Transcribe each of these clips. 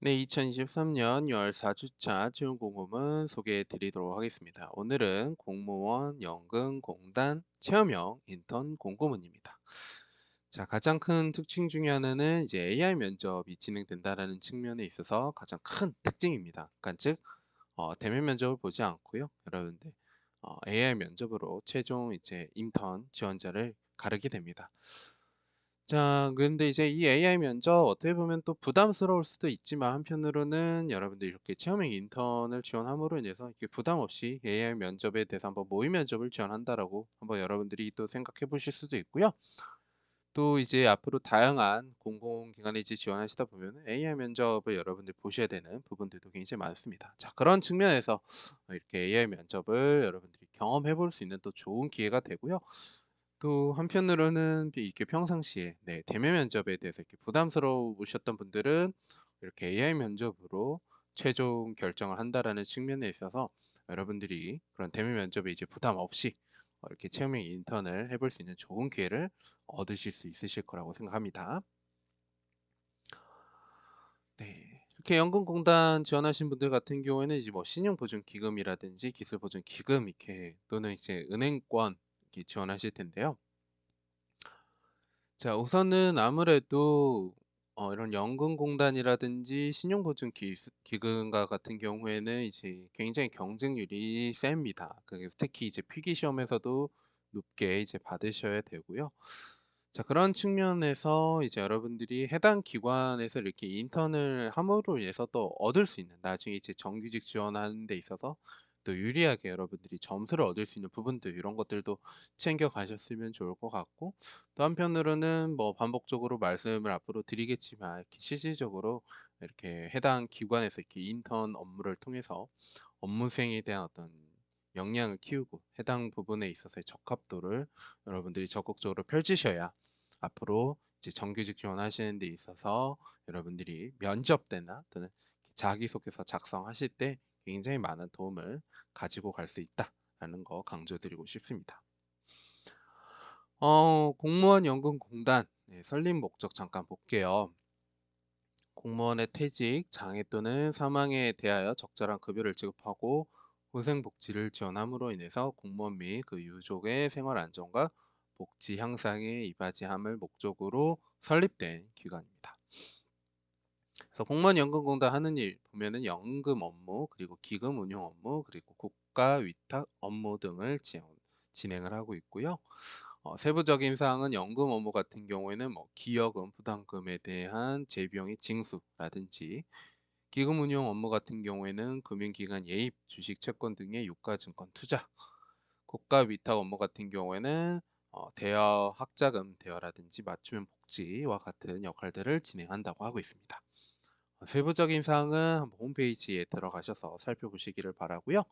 네, 2023년 6월 4주차 채용 공고문 소개해 드리도록 하겠습니다. 오늘은 공무원 연금공단 체험형 인턴 공고문입니다. 자, 가장 큰 특징 중에 하나는 이제 AI 면접이 진행된다라는 측면에 있어서 가장 큰 특징입니다. 그러니까 즉, 대면 면접을 보지 않고요. 여러분들, AI 면접으로 최종 이제 인턴 지원자를 가르게 됩니다. 자, 근데 이제 이 AI 면접 어떻게 보면 또 부담스러울 수도 있지만 한편으로는 여러분들 이렇게 체험형 인턴을 지원함으로 인해서 이렇게 부담 없이 AI 면접에 대해서 한번 모의 면접을 지원한다라고 한번 여러분들이 또 생각해 보실 수도 있고요. 또 이제 앞으로 다양한 공공기관에 이제 지원하시다 보면 AI 면접을 여러분들 보셔야 되는 부분들도 굉장히 많습니다. 자, 그런 측면에서 이렇게 AI 면접을 여러분들이 경험해 볼 수 있는 또 좋은 기회가 되고요. 또 한편으로는 이렇게 평상시에 대면 면접에 대해서 이렇게 부담스러우셨던 분들은 이렇게 AI 면접으로 최종 결정을 한다라는 측면에 있어서 여러분들이 그런 대면 면접에 이제 부담 없이 이렇게 체험형 인턴을 해볼 수 있는 좋은 기회를 얻으실 수 있으실 거라고 생각합니다. 네. 이렇게 연금공단 지원하신 분들 같은 경우에는 이제 뭐 신용보증기금이라든지 기술보증기금 이렇게 또는 이제 은행권 이렇게 지원하실 텐데요. 자, 우선은 아무래도 이런 연금공단이라든지 신용보증기금과 같은 경우에는 이제 굉장히 경쟁률이 셉니다. 그래서 특히 이제 필기 시험에서도 높게 이제 받으셔야 되고요. 자, 그런 측면에서 이제 여러분들이 해당 기관에서 이렇게 인턴을 함으로 인해서 또 얻을 수 있는 나중에 이제 정규직 지원하는 데 있어서 또 유리하게 여러분들이 점수를 얻을 수 있는 부분들 이런 것들도 챙겨 가셨으면 좋을 것 같고 또 한편으로는 뭐 반복적으로 말씀을 앞으로 드리겠지만 이렇게 실질적으로 이렇게 해당 기관에서 이렇게 인턴 업무를 통해서 업무 수행에 대한 어떤 역량을 키우고 해당 부분에 있어서의 적합도를 여러분들이 적극적으로 펼치셔야 앞으로 이제 정규직 지원하시는 데 있어서 여러분들이 면접 때나 또는 자기소개서 작성하실 때 굉장히 많은 도움을 가지고 갈 수 있다라는 거 강조드리고 싶습니다. 공무원 연금공단 설립 목적 잠깐 볼게요. 공무원의 퇴직, 장애 또는 사망에 대하여 적절한 급여를 지급하고 후생복지를 지원함으로 인해서 공무원 및 그 유족의 생활 안정과 복지 향상에 이바지함을 목적으로 설립된 기관입니다. 그래서 공무원 연금공단 하는 일 보면은 연금 업무, 그리고 기금 운용 업무, 그리고 국가 위탁 업무 등을 진행을 하고 있고요. 세부적인 사항은 연금 업무 같은 경우에는 뭐 기여금, 부담금에 대한 재비용의 징수라든지 기금 운용 업무 같은 경우에는 금융기관 예입, 주식, 채권 등의 유가증권 투자, 국가 위탁 업무 같은 경우에는 대여 학자금 대여라든지 맞춤형 복지와 같은 역할들을 진행한다고 하고 있습니다. 세부적인 사항은 한번 홈페이지에 들어가셔서 살펴보시기를 바라고요.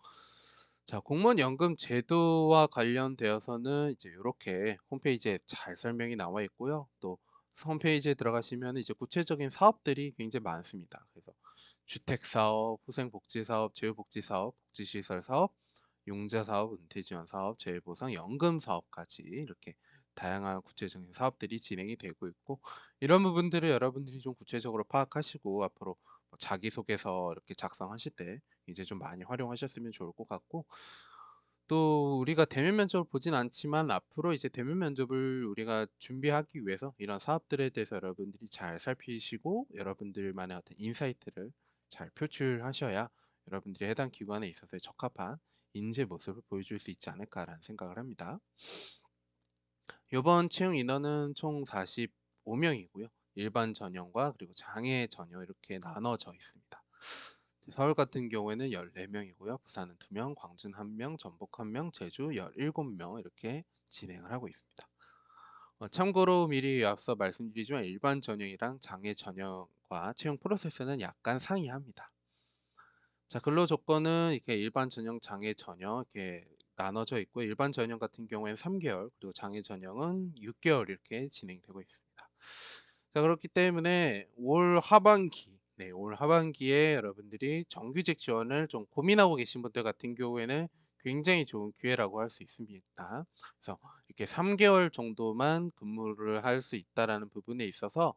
자, 공무원 연금 제도와 관련되어서는 이제 이렇게 홈페이지에 잘 설명이 나와 있고요. 또 홈페이지에 들어가시면 이제 구체적인 사업들이 굉장히 많습니다. 그래서 주택 사업, 후생복지 사업, 재유복지 사업, 복지시설 사업, 용자 사업, 은퇴 지원 사업, 재해보상, 연금 사업까지 이렇게 다양한 구체적인 사업들이 진행이 되고 있고 이런 부분들을 여러분들이 좀 구체적으로 파악하시고 앞으로 뭐 자기소개서 이렇게 작성하실 때 이제 좀 많이 활용하셨으면 좋을 것 같고 또 우리가 대면 면접을 보진 않지만 앞으로 이제 대면 면접을 우리가 준비하기 위해서 이런 사업들에 대해서 여러분들이 잘 살피시고 여러분들만의 어떤 인사이트를 잘 표출하셔야 여러분들이 해당 기관에 있어서 적합한 인재 모습을 보여줄 수 있지 않을까라는 생각을 합니다. 이번 채용 인원은 총 45명이고요. 일반 전형과 그리고 장애 전형 이렇게 나눠져 있습니다. 서울 같은 경우에는 14명이고요. 부산은 2명, 광주는 1명, 전북 1명, 제주 17명 이렇게 진행을 하고 있습니다. 참고로 미리 앞서 말씀드리지만 일반 전형이랑 장애 전형과 채용 프로세스는 약간 상이합니다. 자, 근로 조건은 이렇게 일반 전형, 장애 전형 이렇게 나눠져 있고 일반 전형 같은 경우에는 3개월, 그리고 장애 전형은 6개월 이렇게 진행되고 있습니다. 자, 그렇기 때문에 올 하반기에 여러분들이 정규직 지원을 좀 고민하고 계신 분들 같은 경우에는 굉장히 좋은 기회라고 할 수 있습니다. 그래서 이렇게 3개월 정도만 근무를 할 수 있다라는 부분에 있어서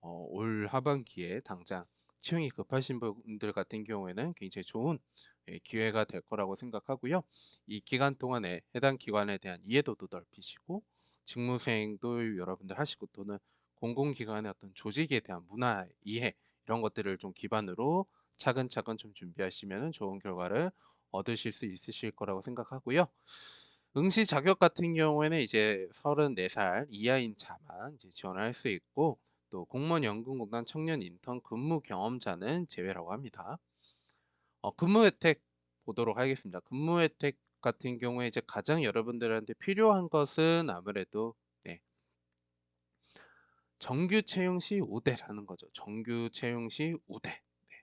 올 하반기에 당장 채용이 급하신 분들 같은 경우에는 굉장히 좋은 기회가 될 거라고 생각하고요. 이 기간 동안에 해당 기관에 대한 이해도도 넓히시고 직무 수행도 여러분들 하시고 또는 공공기관의 어떤 조직에 대한 문화 이해 이런 것들을 좀 기반으로 차근차근 좀 준비하시면 좋은 결과를 얻으실 수 있으실 거라고 생각하고요. 응시 자격 같은 경우에는 이제 34살 이하인 자만 이제 지원을 할 수 있고 또 공무원 연금공단 청년 인턴 근무 경험자는 제외라고 합니다. 근무 혜택 보도록 하겠습니다. 근무 혜택 같은 경우에 이제 가장 여러분들한테 필요한 것은 아무래도 네, 정규 채용 시 우대라는 거죠. 정규 채용 시 우대. 네.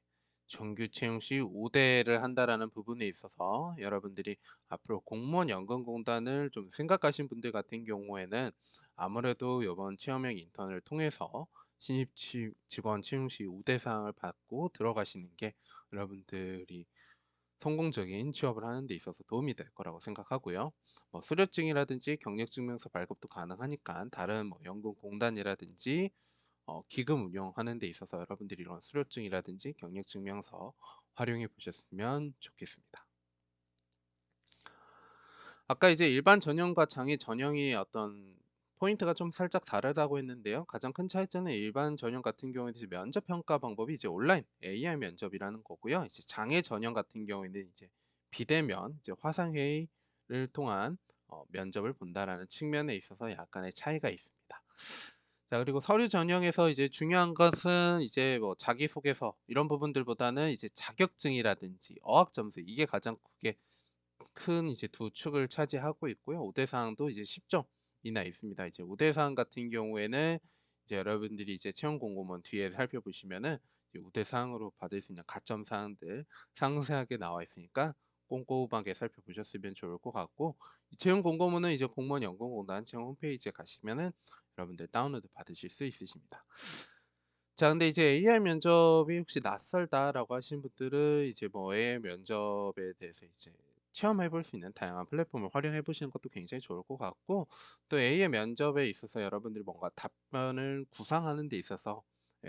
정규 채용 시 우대를 한다라는 부분에 있어서 여러분들이 앞으로 공무원 연금공단을 좀 생각하신 분들 같은 경우에는 아무래도 이번 체험형 인턴을 통해서 신입 직원 채용 시 우대상을 받고 들어가시는 게 여러분들이 성공적인 취업을 하는 데 있어서 도움이 될 거라고 생각하고요. 뭐 수료증이라든지 경력증명서 발급도 가능하니까 다른 뭐 연금공단이라든지 기금 운영하는 데 있어서 여러분들이 이런 수료증이라든지 경력증명서 활용해 보셨으면 좋겠습니다. 아까 이제 일반 전형과 장애 전형이 어떤 포인트가 좀 살짝 다르다고 했는데요. 가장 큰 차이점은 일반 전형 같은 경우에는 이제 면접 평가 방법이 이제 온라인 AI 면접이라는 거고요. 이제 장애 전형 같은 경우에는 이제 비대면 이제 화상 회의를 통한 면접을 본다라는 측면에 있어서 약간의 차이가 있습니다. 자, 그리고 서류 전형에서 이제 중요한 것은 이제 뭐 자기소개서 이런 부분들보다는 이제 자격증이라든지 어학 점수 이게 가장 크게 큰 이제 두 축을 차지하고 있고요. 우대 사항도 이제 10점이나 있습니다. 이제 우대 사항 같은 경우에는 이제 여러분들이 이제 채용 공고문 뒤에 살펴보시면은 이제 우대 사항으로 받을 수 있는 가점 사항들 상세하게 나와 있으니까 꼼꼼하게 살펴보셨으면 좋을 것 같고 이 채용 공고문은 이제 공무원 연금공단 채용 홈페이지에 가시면은 여러분들 다운로드 받으실 수 있으십니다. 자, 근데 이제 AI 면접이 혹시 낯설다라고 하신 분들은 이제 뭐 AI 면접에 대해서 이제 체험해 볼 수 있는 다양한 플랫폼을 활용해 보시는 것도 굉장히 좋을 것 같고 또 AI 면접에 있어서 여러분들이 뭔가 답변을 구상하는 데 있어서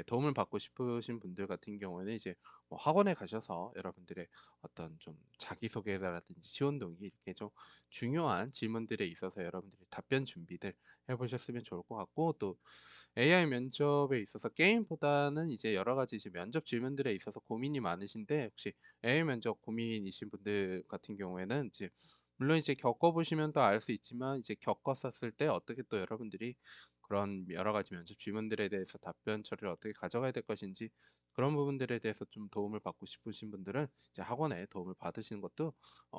도움을 받고 싶으신 분들 같은 경우에는 이제 뭐 학원에 가셔서 여러분들의 어떤 좀 자기소개라든지 지원 동기 이렇게 좀 중요한 질문들에 있어서 여러분들이 답변 준비들 해 보셨으면 좋을 것 같고 또 AI 면접에 있어서 게임보다는 이제 여러 가지 이제 면접 질문들에 있어서 고민이 많으신데 혹시 AI 면접 고민이신 분들 같은 경우에는 이제 물론 이제 겪어보시면 또 알 수 있지만 이제 겪었었을 때 어떻게 또 여러분들이 그런 여러 가지 면접 질문들에 대해서 답변 처리를 어떻게 가져가야 될 것인지 그런 부분들에 대해서 좀 도움을 받고 싶으신 분들은 이제 학원에 도움을 받으시는 것도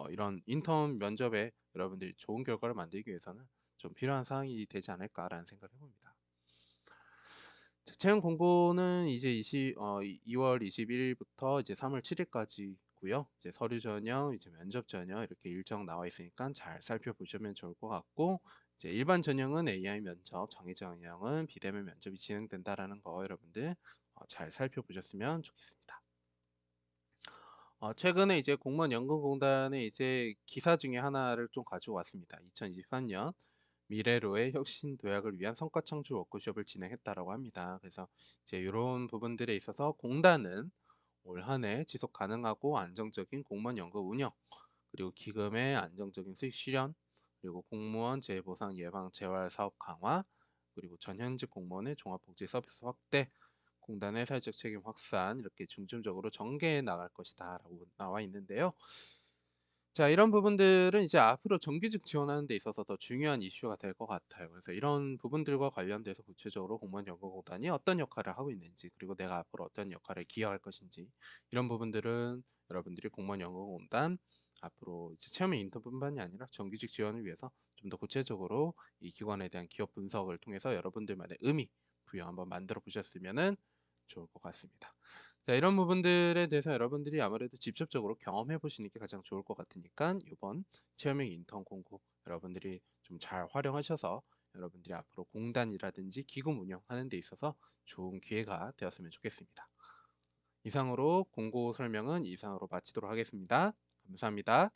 이런 인턴 면접에 여러분들이 좋은 결과를 만들기 위해서는 좀 필요한 사항이 되지 않을까라는 생각을 해봅니다. 자, 채용 공고는 이제 2월 21일부터 이제 3월 7일까지고요. 이제 서류 전형, 이제 면접 전형 이렇게 일정 나와 있으니까 잘 살펴보시면 좋을 것 같고 이제 일반 전형은 AI 면접, 장애 전형은 비대면 면접이 진행된다라는 거 여러분들 잘 살펴보셨으면 좋겠습니다. 최근에 이제 공무원 연금공단의 이제 기사 중에 하나를 좀 가지고 왔습니다. 2023년 미래로의 혁신 도약을 위한 성과 창출 워크숍을 진행했다라고 합니다. 그래서 이제 이런 부분들에 있어서 공단은 올 한 해 지속 가능하고 안정적인 공무원 연금 운영, 그리고 기금의 안정적인 수익 실현, 그리고 공무원 재보상 예방 재활 사업 강화, 그리고 전현직 공무원의 종합복지 서비스 확대, 공단의 사회적 책임 확산 이렇게 중점적으로 전개해 나갈 것이다라고 나와 있는데요. 자, 이런 부분들은 이제 앞으로 정규직 지원하는 데 있어서 더 중요한 이슈가 될 것 같아요. 그래서 이런 부분들과 관련돼서 구체적으로 공무원 연구공단이 어떤 역할을 하고 있는지, 그리고 내가 앞으로 어떤 역할을 기여할 것인지, 이런 부분들은 여러분들이 공무원 연구공단 앞으로 이제 체험의 인턴뿐만이 아니라 정규직 지원을 위해서 좀 더 구체적으로 이 기관에 대한 기업 분석을 통해서 여러분들만의 의미 부여 한번 만들어 보셨으면은 좋을 것 같습니다. 자, 이런 부분들에 대해서 여러분들이 아무래도 직접적으로 경험해 보시는 게 가장 좋을 것 같으니까 이번 체험형 인턴 공고 여러분들이 좀 잘 활용하셔서 여러분들이 앞으로 공단이라든지 기금 운영하는 데 있어서 좋은 기회가 되었으면 좋겠습니다. 이상으로 공고 설명은 이상으로 마치도록 하겠습니다. 감사합니다.